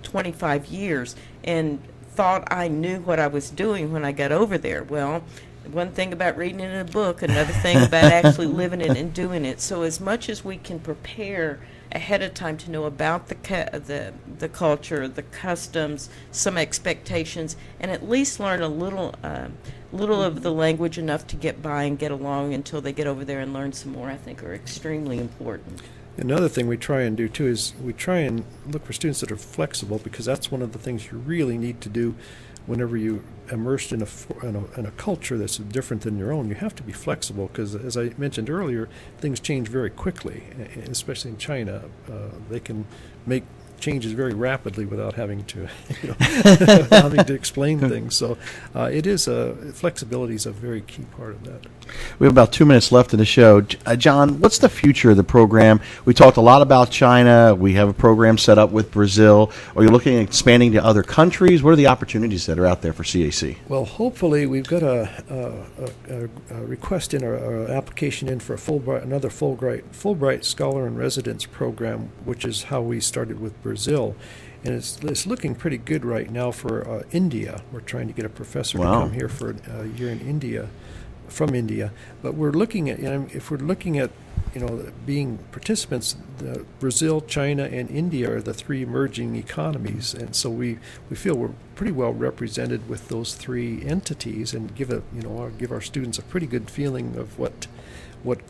25 years and thought I knew what I was doing when I got over there. Well, one thing about reading it in a book, another thing about actually living it and doing it. So as much as we can prepare ahead of time to know about the culture, the customs, some expectations, and at least learn a little of the language enough to get by and get along until they get over there and learn some more, I think are extremely important. Another thing we try and do too is we try and look for students that are flexible, because that's one of the things you really need to do whenever you immersed in a culture that's different than your own. You have to be flexible, because as I mentioned earlier, things change very quickly, especially in China. They can make changes very rapidly without having to having to explain things. So it is flexibility is a very key part of that. We have about 2 minutes left in the show. John, what's the future of the program? We talked a lot about China. We have a program set up with Brazil. Are you looking at expanding to other countries? What are the opportunities that are out there for CAC? Well, hopefully we've got a request in our application in for another Fulbright Scholar in Residence program, which is how we started with Brazil. And it's looking pretty good right now for India. We're trying to get a professor to come here for a year in India, from India. But we're looking at, if we're looking at, being participants, Brazil, China, and India are the three emerging economies. And so we feel we're pretty well represented with those three entities, and give our students a pretty good feeling of what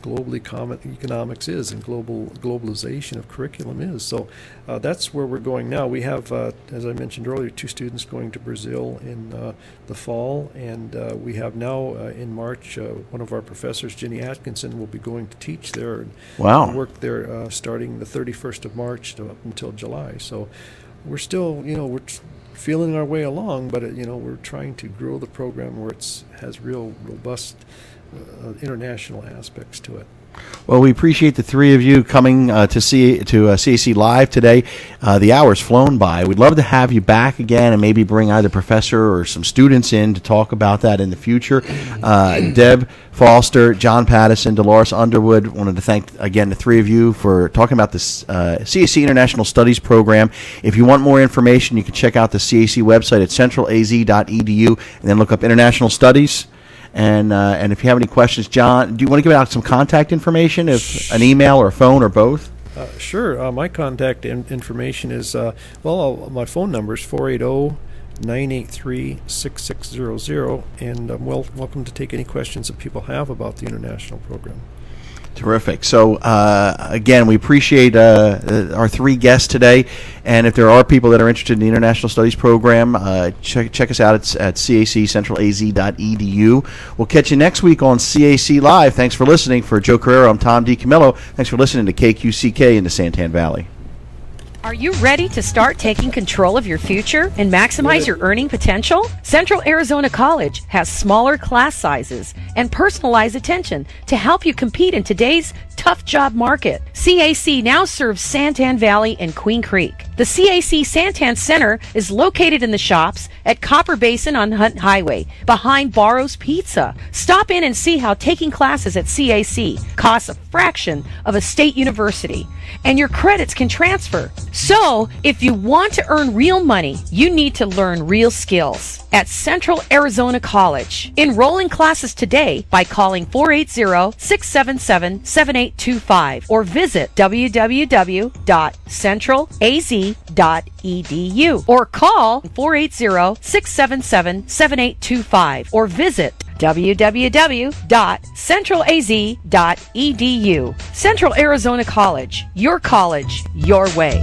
global economics is and globalization of curriculum is. So that's where we're going now. We have, as I mentioned earlier, 2 students going to Brazil in the fall, and we have now in March, one of our professors, Jenny Atkinson, will be going to teach there and work there starting the 31st of March up until July. So we're still, we're feeling our way along, but we're trying to grow the program where it has real robust international aspects to it. Well, we appreciate the three of you coming to CAC Live today. The hour's flown by. We'd love to have you back again and maybe bring either professor or some students in to talk about that in the future. Deb Foster, John Pattison, Dolores Underwood, wanted to thank again the three of you for talking about this CAC International Studies program. If you want more information, you can check out the CAC website at centralaz.edu and then look up International Studies. And if you have any questions, John, do you want to give out some contact information, if an email or a phone or both? Sure. My contact information is, my phone number is 480-983-6600, and I'm welcome to take any questions that people have about the international program. Terrific. So, again, we appreciate our three guests today. And if there are people that are interested in the International Studies program, check us out at caccentralaz.edu. We'll catch you next week on CAC Live. Thanks for listening. For Joe Carrero, I'm Tom DiCamillo. Thanks for listening to KQCK in the Santan Valley. Are you ready to start taking control of your future and maximize your earning potential? Central Arizona College has smaller class sizes and personalized attention to help you compete in today's tough job market. CAC now serves Santan Valley and Queen Creek. The CAC Santan Center is located in the shops at Copper Basin on Hunt Highway, behind Barrow's Pizza. Stop in and see how taking classes at CAC costs a fraction of a state university, and your credits can transfer. So, if you want to earn real money, you need to learn real skills at Central Arizona College. Enroll in classes today by calling 480-677-7825 or visit www.centralaz.edu or call 480-677-7825 or visit www.centralaz.edu. Central Arizona College, your way.